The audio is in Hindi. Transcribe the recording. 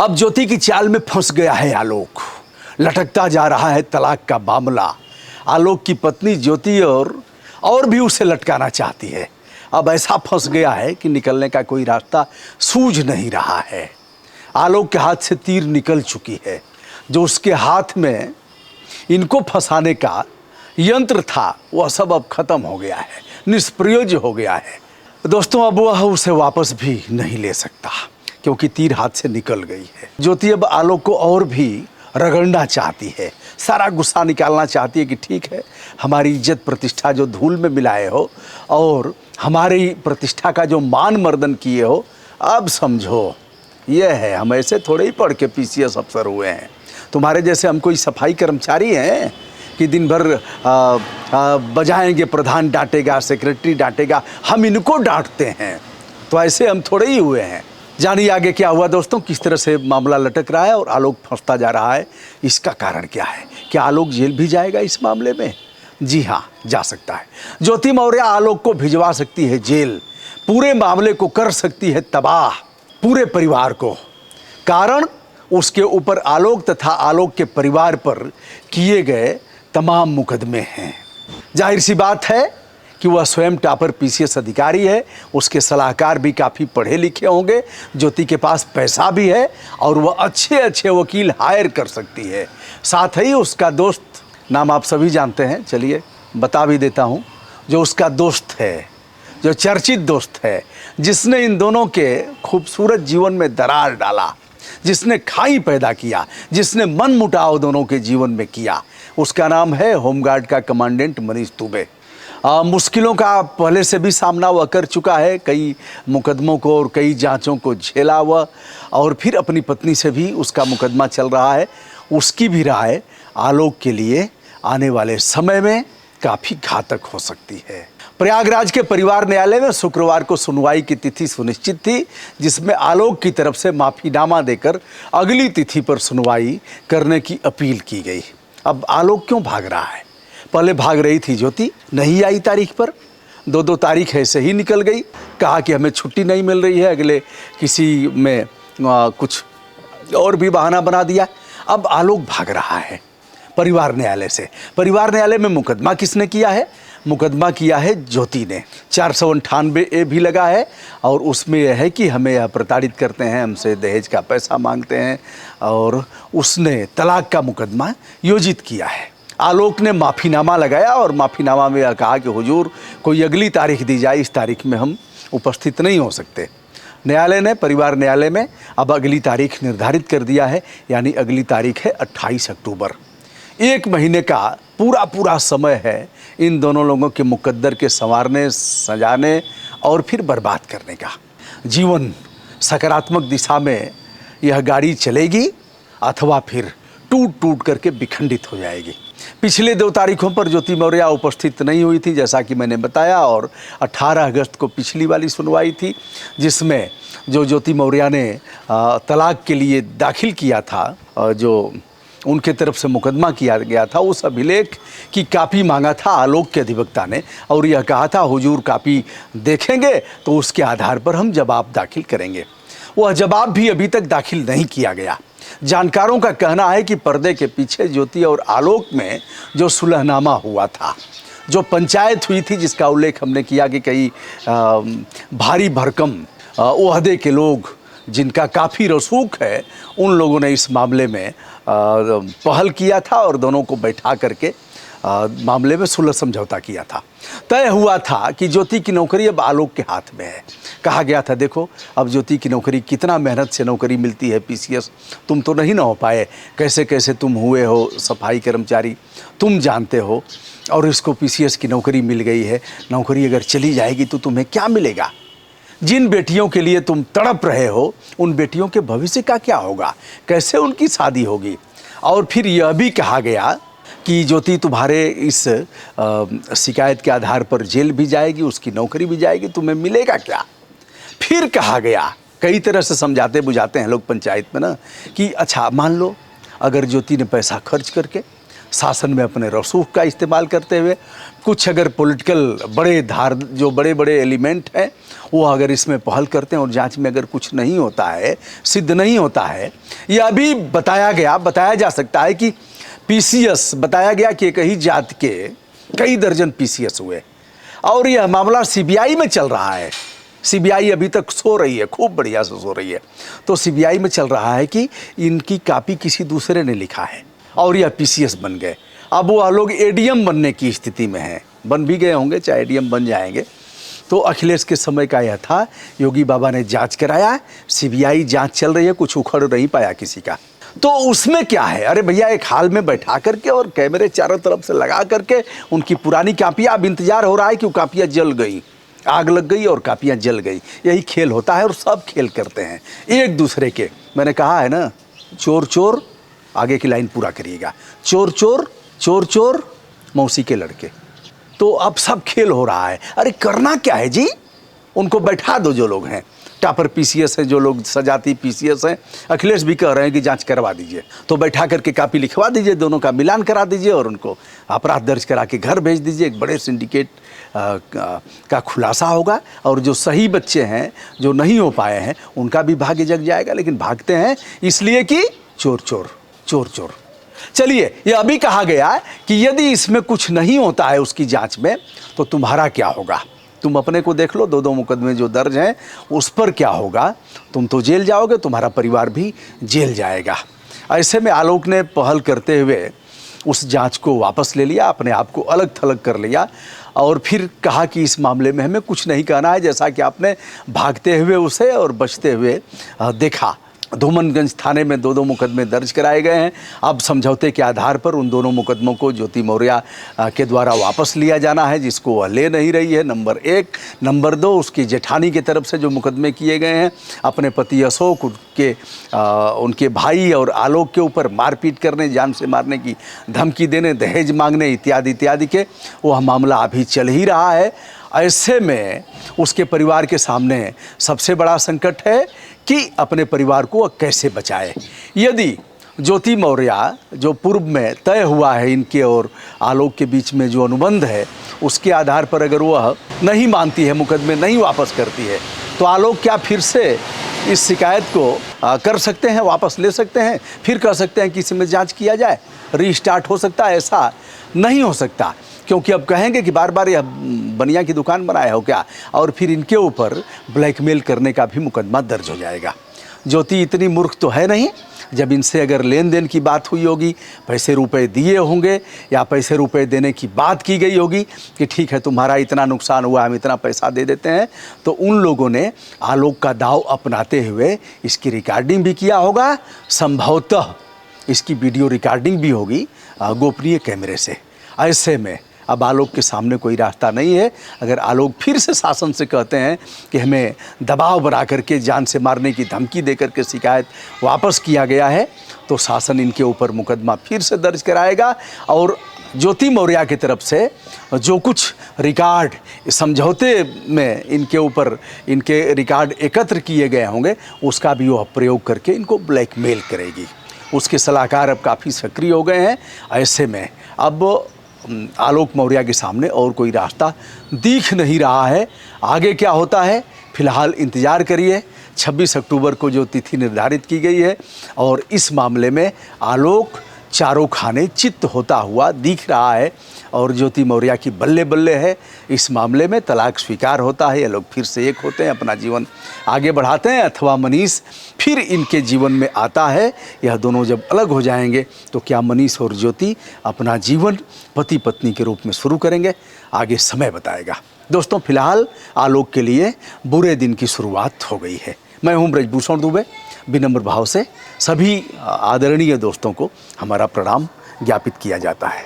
अब ज्योति की चाल में फंस गया है आलोक। लटकता जा रहा है तलाक का मामला। आलोक की पत्नी ज्योति और भी उसे लटकाना चाहती है। अब ऐसा फंस गया है कि निकलने का कोई रास्ता सूझ नहीं रहा है। आलोक के हाथ से तीर निकल चुकी है। जो उसके हाथ में इनको फंसाने का यंत्र था वह सब अब खत्म हो गया है, निष्प्रयोज्य हो गया है। दोस्तों, अब वह उसे वापस भी नहीं ले सकता क्योंकि तीर हाथ से निकल गई है। ज्योति अब आलोक को और भी रगड़ना चाहती है, सारा गुस्सा निकालना चाहती है कि ठीक है, हमारी इज्जत प्रतिष्ठा जो धूल में मिलाए हो और हमारी प्रतिष्ठा का जो मान मर्दन किए हो, अब समझो यह है, हम ऐसे थोड़े ही पढ़ के पीसीएस अफसर हुए हैं। तुम्हारे जैसे हम कोई सफाई कर्मचारी हैं कि दिन भर बजाएंगे, प्रधान डांटेगा, सेक्रेटरी डांटेगा, हम इनको डांटते हैं। तो ऐसे हम थोड़े ही हुए हैं। जानिए आगे क्या हुआ दोस्तों, किस तरह से मामला लटक रहा है और आलोक फंसता जा रहा है। इसका कारण क्या है? क्या आलोक जेल भी जाएगा इस मामले में? जी हाँ, जा सकता है। ज्योति मौर्य आलोक को भिजवा सकती है जेल, पूरे मामले को कर सकती है तबाह, पूरे परिवार को। कारण उसके ऊपर आलोक तथा आलोक के परिवार पर किए गए तमाम मुकदमे हैं। जाहिर सी बात है कि वह स्वयं टॉपर पीसीएस अधिकारी है, उसके सलाहकार भी काफ़ी पढ़े लिखे होंगे, ज्योति के पास पैसा भी है और वह अच्छे अच्छे वकील हायर कर सकती है। साथ ही उसका दोस्त, नाम आप सभी जानते हैं, चलिए बता भी देता हूँ, जो उसका दोस्त है, जो चर्चित दोस्त है, जिसने इन दोनों के खूबसूरत जीवन में दरार डाला, जिसने खाई पैदा किया, जिसने मन मुटाव दोनों के जीवन में किया, उसका नाम है होमगार्ड का कमांडेंट मनीष दुबे। मुश्किलों का पहले से भी सामना वह कर चुका है, कई मुकदमों को और कई जांचों को झेला वह, और फिर अपनी पत्नी से भी उसका मुकदमा चल रहा है। उसकी भी राय आलोक के लिए आने वाले समय में काफ़ी घातक हो सकती है। प्रयागराज के परिवार न्यायालय में शुक्रवार को सुनवाई की तिथि सुनिश्चित थी, जिसमें आलोक की तरफ से माफीनामा देकर अगली तिथि पर सुनवाई करने की अपील की गई। अब आलोक क्यों भाग रहा है? पहले भाग रही थी ज्योति, नहीं आई तारीख पर, दो तारीख ऐसे ही निकल गई, कहा कि हमें छुट्टी नहीं मिल रही है, अगले किसी में कुछ और भी बहाना बना दिया। अब आलोक भाग रहा है परिवार न्यायालय से। परिवार न्यायालय में मुकदमा किसने किया है? मुकदमा किया है ज्योति ने। 498A भी लगा है और उसमें यह है कि हमें यह प्रताड़ित करते हैं, हमसे दहेज का पैसा मांगते हैं, और उसने तलाक का मुकदमा योजित किया है। आलोक ने माफ़ीनामा लगाया और माफ़ीनामा में यह कहा कि हुजूर कोई अगली तारीख दी जाए, इस तारीख में हम उपस्थित नहीं हो सकते। न्यायालय ने, परिवार न्यायालय में अब अगली तारीख निर्धारित कर दिया है, यानी अगली तारीख है 28 अक्टूबर। 1 महीने का पूरा समय है इन दोनों लोगों के मुकद्दर के संवारने, सजाने और फिर बर्बाद करने का। जीवन सकारात्मक दिशा में यह गाड़ी चलेगी अथवा फिर टूट करके विखंडित हो जाएगी। पिछले 2 तारीखों पर ज्योति मौर्य उपस्थित नहीं हुई थी, जैसा कि मैंने बताया, और 18 अगस्त को पिछली वाली सुनवाई थी, जिसमें जो ज्योति मौर्य ने तलाक के लिए दाखिल किया था, जो उनके तरफ से मुकदमा किया गया था, उस अभिलेख की कापी मांगा था आलोक के अधिवक्ता ने, और यह कहा था हुजूर कापी देखेंगे तो उसके आधार पर हम जवाब दाखिल करेंगे। वह जवाब भी अभी तक दाखिल नहीं किया गया। जानकारों का कहना है कि पर्दे के पीछे ज्योति और आलोक में जो सुलहनामा हुआ था, जो पंचायत हुई थी, जिसका उल्लेख हमने किया कि कई भारी भरकम ओहदे के लोग जिनका काफ़ी रसूख है, उन लोगों ने इस मामले में पहल किया था और दोनों को बैठा करके मामले में सुलह समझौता किया था। तय हुआ था कि ज्योति की नौकरी अब आलोक के हाथ में है। कहा गया था देखो अब ज्योति की नौकरी, कितना मेहनत से नौकरी मिलती है पीसीएस, तुम तो नहीं ना हो पाए, कैसे कैसे तुम हुए हो सफाई कर्मचारी, तुम जानते हो, और इसको पीसीएस की नौकरी मिल गई है। नौकरी अगर चली जाएगी तो तुम्हें क्या मिलेगा? जिन बेटियों के लिए तुम तड़प रहे हो, उन बेटियों के भविष्य का क्या होगा? कैसे उनकी शादी होगी? और फिर यह भी कहा गया कि ज्योति तुम्हारे इस शिकायत के आधार पर जेल भी जाएगी, उसकी नौकरी भी जाएगी, तुम्हें मिलेगा क्या? फिर कहा गया, कई तरह से समझाते बुझाते हैं लोग पंचायत में ना, कि अच्छा मान लो अगर ज्योति ने पैसा खर्च करके शासन में अपने रसूख का इस्तेमाल करते हुए, कुछ अगर पॉलिटिकल जो बड़े बड़े एलिमेंट हैं वो अगर इसमें पहल करते हैं और जांच में अगर कुछ नहीं होता है, सिद्ध नहीं होता है, यह अभी बताया जा सकता है कि पीसीएस बताया गया कि एक ही जात के कई दर्जन पीसीएस हुए और यह मामला सीबीआई में चल रहा है। सीबीआई अभी तक सो रही है, खूब बढ़िया से सो रही है। तो सीबीआई में चल रहा है कि इनकी कॉपी किसी दूसरे ने लिखा है और यह पीसीएस बन गए। अब वो लोग एडीएम बनने की स्थिति में हैं, बन भी गए होंगे, चाहे एडीएम बन जाएंगे। तो अखिलेश के समय का यह था, योगी बाबा ने जांच कराया, सीबीआई जांच चल रही है, कुछ उखड़ नहीं पाया किसी का। तो उसमें क्या है, अरे भैया एक हाल में बैठा करके और कैमरे चारों तरफ से लगा करके उनकी पुरानी कापियाँ, अब इंतजार हो रहा है कि वो कापियाँ जल गई, आग लग गई और कापियाँ जल गई। यही खेल होता है और सब खेल करते हैं एक दूसरे के। मैंने कहा है ना, चोर चोर, आगे की लाइन पूरा करिएगा, चोर चोर चोर चोर मौसी के लड़के। तो अब सब खेल हो रहा है। अरे करना क्या है जी, उनको बैठा दो, जो लोग हैं टापर पीसीएस हैं, जो लोग सजाती पीसीएस हैं। अखिलेश भी कह रहे हैं कि जांच करवा दीजिए, तो बैठा करके कापी लिखवा दीजिए, दोनों का मिलान करा दीजिए और उनको अपराध दर्ज करा के घर भेज दीजिए। एक बड़े सिंडिकेट का खुलासा होगा और जो सही बच्चे हैं, जो नहीं हो पाए हैं, उनका भी भाग्य जग जाएगा। लेकिन भागते हैं इसलिए कि चोर चोर चोर चोर। चलिए, यह अभी कहा गया कि यदि इसमें कुछ नहीं होता है उसकी जांच में, तो तुम्हारा क्या होगा। तुम अपने को देख लो, 2 मुकदमे जो दर्ज हैं उस पर क्या होगा। तुम तो जेल जाओगे, तुम्हारा परिवार भी जेल जाएगा। ऐसे में आलोक ने पहल करते हुए उस जांच को वापस ले लिया, अपने आप को अलग थलग कर लिया और फिर कहा कि इस मामले में हमें कुछ नहीं कहना है। जैसा कि आपने भागते हुए उसे और बचते हुए देखा। धूमनगंज थाने में 2 मुकदमे दर्ज कराए गए हैं। अब समझौते के आधार पर उन दोनों मुकदमों को ज्योति मौर्य के द्वारा वापस लिया जाना है, जिसको वह ले नहीं रही है, नंबर 1। नंबर 2, उसकी जेठानी की तरफ से जो मुकदमे किए गए हैं अपने पति अशोक, उनके भाई और आलोक के ऊपर मारपीट करने, जान से मारने की धमकी देने, दहेज मांगने इत्यादि इत्यादि के, वह मामला अभी चल ही रहा है। ऐसे में उसके परिवार के सामने सबसे बड़ा संकट है कि अपने परिवार को कैसे बचाए। यदि ज्योति मौर्य, जो पूर्व में तय हुआ है इनके और आलोक के बीच में जो अनुबंध है, उसके आधार पर अगर वह नहीं मानती है, मुकदमे नहीं वापस करती है, तो आलोक क्या फिर से इस शिकायत को कर सकते हैं, वापस ले सकते हैं, फिर कह सकते हैं कि इसमें जांच किया जाए, रीस्टार्ट हो सकता है। ऐसा नहीं हो सकता, क्योंकि अब कहेंगे कि बार बार यह बनिया की दुकान बनाया हो क्या, और फिर इनके ऊपर ब्लैकमेल करने का भी मुकदमा दर्ज हो जाएगा। ज्योति इतनी मूर्ख तो है नहीं, जब इनसे अगर लेन देन की बात हुई होगी, पैसे रुपए दिए होंगे या पैसे रुपए देने की बात की गई होगी कि ठीक है तुम्हारा इतना नुकसान हुआ, हम इतना पैसा दे देते हैं, तो उन लोगों ने आलोक का दाव अपनाते हुए इसकी रिकॉर्डिंग भी किया होगा। संभवतः इसकी वीडियो रिकॉर्डिंग भी होगी गोपनीय कैमरे से। ऐसे में अब आलोक के सामने कोई रास्ता नहीं है। अगर आलोक फिर से शासन से कहते हैं कि हमें दबाव बना करके जान से मारने की धमकी देकर के शिकायत वापस किया गया है, तो शासन इनके ऊपर मुकदमा फिर से दर्ज कराएगा और ज्योति मौर्य की तरफ से जो कुछ रिकॉर्ड समझौते में इनके ऊपर इनके रिकॉर्ड एकत्र किए गए होंगे, उसका भी वह प्रयोग करके इनको ब्लैकमेल करेगी। उसके सलाहकार अब काफ़ी सक्रिय हो गए हैं। ऐसे में अब आलोक मौर्य के सामने और कोई रास्ता दिख नहीं रहा है। आगे क्या होता है, फिलहाल इंतज़ार करिए। 26 अक्टूबर को जो तिथि निर्धारित की गई है और इस मामले में आलोक चारों खाने चित्त होता हुआ दिख रहा है और ज्योति मौर्य की बल्ले बल्ले है। इस मामले में तलाक स्वीकार होता है, ये लोग फिर से एक होते हैं, अपना जीवन आगे बढ़ाते हैं, अथवा मनीष फिर इनके जीवन में आता है। यह दोनों जब अलग हो जाएंगे तो क्या मनीष और ज्योति अपना जीवन पति पत्नी के रूप में शुरू करेंगे, आगे समय बताएगा। दोस्तों, फिलहाल आलोक के लिए बुरे दिन की शुरुआत हो गई है। मैं हूं ब्रजभूषण दुबे। विनम्र भाव से सभी आदरणीय दोस्तों को हमारा प्रणाम ज्ञापित किया जाता है।